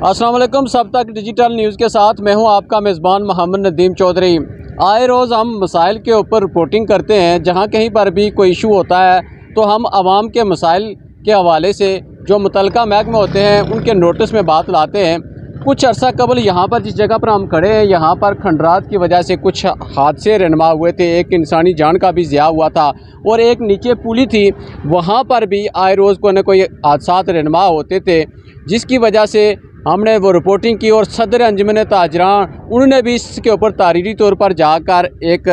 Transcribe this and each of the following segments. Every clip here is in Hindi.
अस्सलाम वालेकुम। सब तक डिजिटल न्यूज़ के साथ मैं हूं आपका मेज़बान मोहम्मद नदीम चौधरी। आए रोज़ हम मसाइल के ऊपर रिपोर्टिंग करते हैं। जहां कहीं पर भी कोई इशू होता है तो हम आवाम के मसाइल के हवाले से जो मुतल्लिका महकमे होते हैं उनके नोटिस में बात लाते हैं। कुछ अर्सा कबल यहाँ पर जिस जगह पर हम खड़े हैं, यहाँ पर खंडरात की वजह से कुछ हादसे रहनुमा हुए थे। एक इंसानी जान का भी ज़िया हुआ था और एक नीचे पुली थी, वहाँ पर भी आए रोज़ कोई न कोई हादसा रहनुमा होते थे, जिसकी वजह से हमने वो रिपोर्टिंग की। और सदर अंजुमन ताजरान उन्होंने भी इसके ऊपर तारीरी तौर पर जाकर एक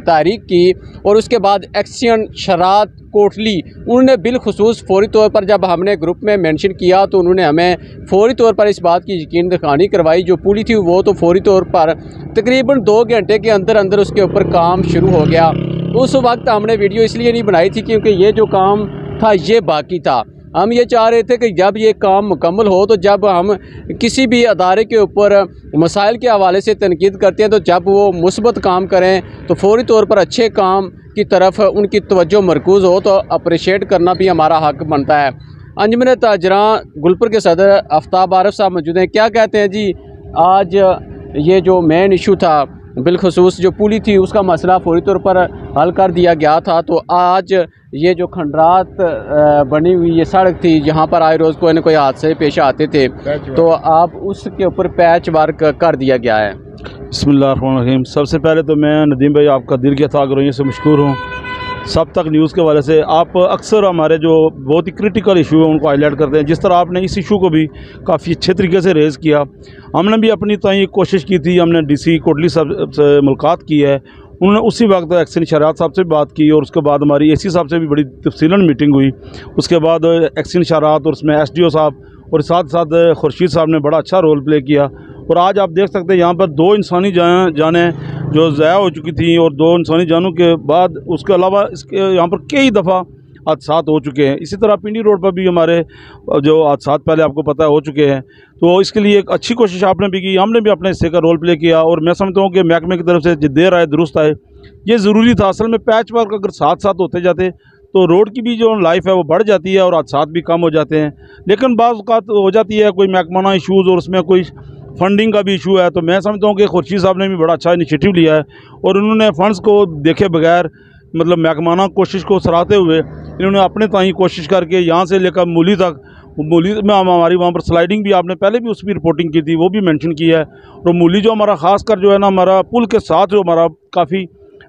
तारीख की। और उसके बाद एक्शन शरात कोटली उन्होंने बिलखुसूस फौरी तौर पर जब हमने ग्रुप में मेंशन किया तो उन्होंने हमें फौरी तौर पर इस बात की यकीन दहानी करवाई। जो पुली थी वो तो फौरी तौर पर तकरीबन 2 घंटे के अंदर अंदर उसके ऊपर काम शुरू हो गया। उस वक्त हमने वीडियो इसलिए नहीं बनाई थी क्योंकि ये जो काम था ये बाकी था। हम ये चाह रहे थे कि जब ये काम मुकम्मल हो तो जब हम किसी भी अदारे के ऊपर मसाइल के हवाले से तनकीद करते हैं तो जब वो मुस्बत काम करें तो फौरी तौर पर अच्छे काम की तरफ उनकी तवज्जो मरकूज़ हो, तो अप्रिशिएट करना भी हमारा हक बनता है। अंजुमन ताजरान गुलपुर के सदर आफ्ताब आरिफ साहब मौजूद हैं। क्या कहते हैं जी, आज ये जो मेन इशू था बिलखुसूस जो पुली थी उसका मसला फौरी तौर पर हल कर दिया गया था, तो आज ये जो खंडरात बनी हुई ये सड़क थी जहाँ पर आए रोज़ कोई न कोई हादसे पेश आते थे, तो आप उसके ऊपर पैच वर्क कर दिया गया है। बिस्मिल्लाहिर्रहमानिर्रहीम। सबसे पहले तो मैं नदीम भाई आपका दिल के तागरों से मशकूर हूँ। सब तक न्यूज़ के वाले से आप अक्सर हमारे जो बहुत ही क्रिटिकल इशू है उनको हाईलाइट करते हैं। जिस तरह आपने इस इशू को भी काफ़ी अच्छे तरीके से रेज़ किया, हमने भी अपनी ताई कोशिश की थी। हमने डीसी कोटली साहब से मुलाकात की है, उन्होंने उसी वक्त एक्शन शरात साहब से बात की और उसके बाद हमारी एसी साहब से भी बड़ी तफसीलन मीटिंग हुई। उसके बाद एक्शन शरात और उसमें SDO साहब और साथ साथ खुर्शीद साहब ने बड़ा अच्छा रोल प्ले किया। और आज आप देख सकते हैं यहाँ पर 2 इंसानी जानें जो ज़ाया हो चुकी थी और 2 इंसानी जानों के बाद उसके अलावा इसके यहाँ पर कई दफ़ा हादसात हो चुके हैं। इसी तरह पिंडी रोड पर भी हमारे जो हादसात पहले आपको पता है हो चुके हैं। तो इसके लिए एक अच्छी कोशिश आपने भी की, हमने भी अपने हिस्से का रोल प्ले किया। और मैं समझता हूँ कि महकमे की तरफ से जो देर आए दुरुस्त आए, ये ज़रूरी था। असल में पैच वर्क अगर साथ साथ होते जाते तो रोड की भी जो लाइफ है वो बढ़ जाती है और हादसात भी कम हो जाते हैं। लेकिन बाज़ औक़ात हो जाती है कोई महकमाना इशूज़ और उसमें कोई फंडिंग का भी इशू है। तो मैं समझता हूँ कि खुर्शीद साहब ने भी बड़ा अच्छा इनिशिएटिव लिया है और उन्होंने फ़ंड्स को देखे बगैर, मतलब महकमाना कोशिश को सराहते हुए, इन्होंने अपने ताई कोशिश करके यहाँ से लेकर मूली तक, मूली में हमारी वहाँ पर स्लाइडिंग भी आपने पहले भी उसकी रिपोर्टिंग की थी, वो भी मेंशन की है। और मूली जो हमारा ख़ास कर जो है ना, हमारा पुल के साथ जो हमारा काफ़ी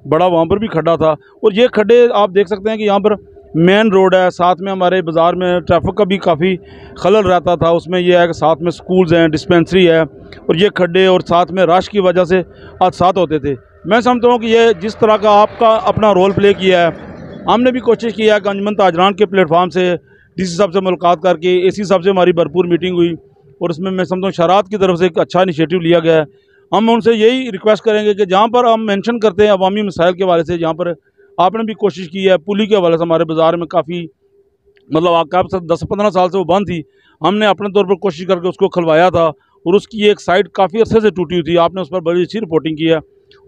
बड़ा वहाँ पर भी खड्डा था। और ये खड्डे आप देख सकते हैं कि यहाँ पर मेन रोड है, साथ में हमारे बाज़ार में ट्रैफिक का भी काफ़ी खलल रहता था। उसमें यह है कि साथ में स्कूल्स हैं, डिस्पेंसरी है, और ये खड्डे और साथ में रश की वजह से हादसात होते थे। मैं समझता हूँ कि ये जिस तरह का आपका अपना रोल प्ले किया है, हमने भी कोशिश किया है कि अंजुमन ताजरान के प्लेटफार्म से DC साहब से मुलाकात करके AC साहब से हमारी भरपूर मीटिंग हुई और उसमें मैं समझता हूँ शरात की तरफ से एक अच्छा इनिशिएटिव लिया गया है। हम उनसे यही रिक्वेस्ट करेंगे कि जहाँ पर हम मेंशन करते हैं अवामी मसाइल के हवाले से, जहाँ पर आपने भी कोशिश की है पुली के हवाले से, हमारे बाज़ार में काफ़ी मतलब आपका 10-15 साल से वो बंद थी, हमने अपने तौर पर कोशिश करके उसको खुलवाया था और उसकी एक साइड काफ़ी अरसे से टूटी हुई थी। आपने उस पर बड़ी अच्छी रिपोर्टिंग की है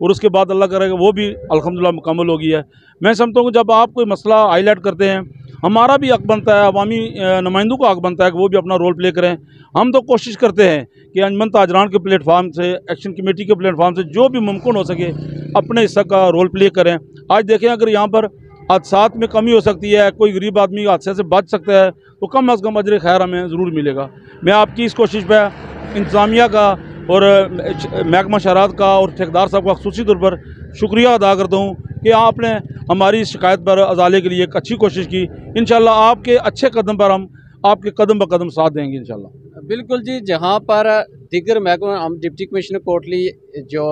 और उसके बाद अल्लाह करेगा वो भी अल्हम्दुलिल्लाह मुकम्मल हो गई है। मैं समझता हूँ कि जब आप कोई मसला हाईलाइट करते हैं, हमारा भी हक बनता है, अवामी नुमाइंदों का हक बनता है कि वो भी अपना रोल प्ले करें। हम तो कोशिश करते हैं कि अंजुमन ताजरान के प्लेटफार्म से, एक्शन कमेटी के प्लेटफार्म से जो भी मुमकिन हो सके अपने हिस्सा का रोल प्ले करें। आज देखें, अगर यहाँ पर हादसात में कमी हो सकती है, कोई गरीब आदमी हादसे से बच सकता है, तो कम अज़ कम अजर खैर हमें ज़रूर मिलेगा। मैं आपकी इस कोशिश पर इंतज़ामिया का और महकमा शरात का और ठेकेदार साहब का ख़ुसूसी तौर पर शुक्रिया अदा करता हूँ कि आपने हमारी शिकायत पर अजाले के लिए एक अच्छी कोशिश की। इंशाल्लाह आपके अच्छे कदम पर हम आपके कदम ब कदम साथ देंगे इंशाल्लाह। बिल्कुल जी। जहाँ पर दिगर महकमा, हम डिप्टी कमिश्नर कोटली जो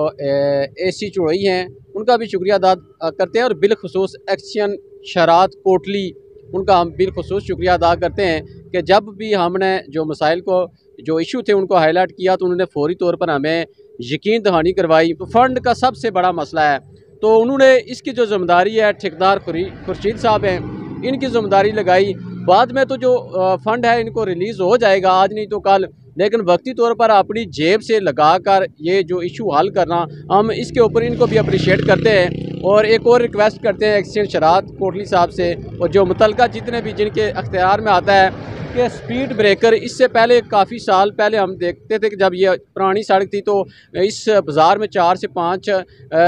AC चुड़ई हैं उनका भी शुक्रिया अदा करते हैं और बिलखुसूस एक्शन शरात कोटली उनका हम बिलखुसूस शुक्रिया अदा करते हैं कि जब भी हमने जो मसाइल को, जो इशू थे उनको हाईलाइट किया तो उन्होंने फौरी तौर पर हमें यकीन दहानी करवाई। फ़ंड का सबसे बड़ा मसला है, तो उन्होंने इसकी जो ज़िम्मेदारी है ठेकेदार खुर्शीद साहब हैं, इनकी ज़िम्मेदारी लगाई। बाद में तो जो फ़ंड है इनको रिलीज़ हो जाएगा, आज नहीं तो कल लेकिन वक्ती तौर पर अपनी जेब से लगा कर ये जो इशू हल करना, हम इसके ऊपर इनको भी अप्रिशिएट करते हैं। और एक और रिक्वेस्ट करते हैं एक्सीडेंट शरात कोटली साहब से और जो मुतलका जितने भी जिनके अख्तियार में आता है कि स्पीड ब्रेकर, इससे पहले काफ़ी साल पहले हम देखते थे कि जब ये पुरानी सड़क थी तो इस बाज़ार में 4 से 5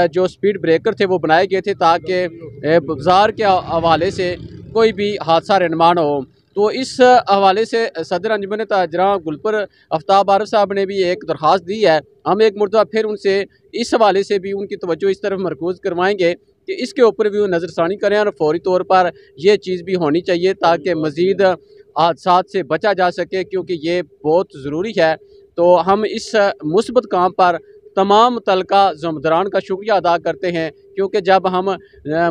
जो स्पीड ब्रेकर थे वो बनाए गए थे ताकि बाज़ार के हवाले से कोई भी हादसा रहनुमान हो। तो इस हवाले से सदर अंजुमन ताजरा गुलपर आफ्ताब आरिफ साहब ने भी एक दरख्वास्त दी है। हम एक मरतबा फिर उनसे इस हवाले से भी उनकी तवज्जो इस तरफ मरकूज़ करवाएंगे कि इसके ऊपर भी वो नज़रसानी करें और फौरी तौर पर यह चीज़ भी होनी चाहिए ताकि मज़ीद हादसात से बचा जा सके, क्योंकि ये बहुत ज़रूरी है। तो हम इस मुस्बत काम पर तमाम मुतल्लिका ज़िम्मेदारान का शुक्रिया अदा करते हैं, क्योंकि जब हम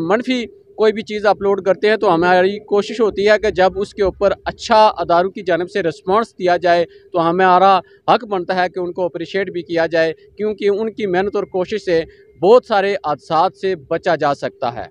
मनफी कोई भी चीज़ अपलोड करते हैं तो हमारी कोशिश होती है कि जब उसके ऊपर अच्छा अदारों की जानिब से रिस्पॉन्स दिया जाए तो हमारा हक बनता है कि उनको अप्रिशिएट भी किया जाए, क्योंकि उनकी मेहनत और कोशिश से बहुत सारे हादसात से बचा जा सकता है।